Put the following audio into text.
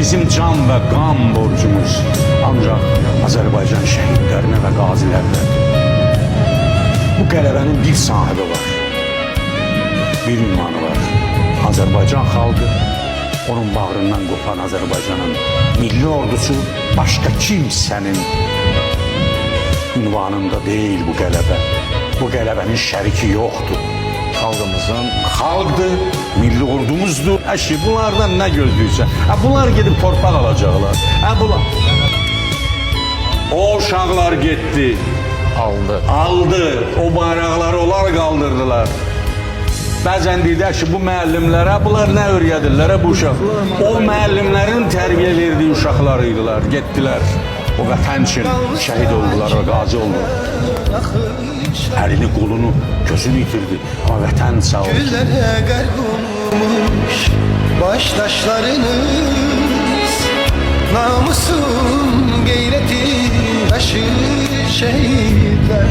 bizim can ve qan borcumuz ancaq Azərbaycan şəhidlərinə və qazilərinə. Bu qələbənin bir sahibi var, bir ünvanı var. Azərbaycan xalqı, onun bağrından qopan Azərbaycanın milli ordusu başqa kimsənin ünvanında deyil bu qələbə. Bu qələbənin şəriki yoxdur. Xalqımızın xalqdır, milli ordumuzdur. Əşi, bunlardan nə gözləyirsən? Bunlar gedib torpaq alacaqlar. Bunlar. O uşaqlar getdi. Aldı. O bayraqları onlar qaldırdılar. Bəzən deyirlər ki, bu müəllimlərə, bunlar nə öyrədirlər bu uşaq? O müəllimlərin tərbiyə verdiyi uşaqlar idilər, getdilər. O vətən üçün şəhid oldular və qazi oldular. Əlini, qolunu, gözünü itirdi. Ama vətən sağ olsun. Güllere garg olmuş baştaşlarınız, namusun gayreti taşır şehitler.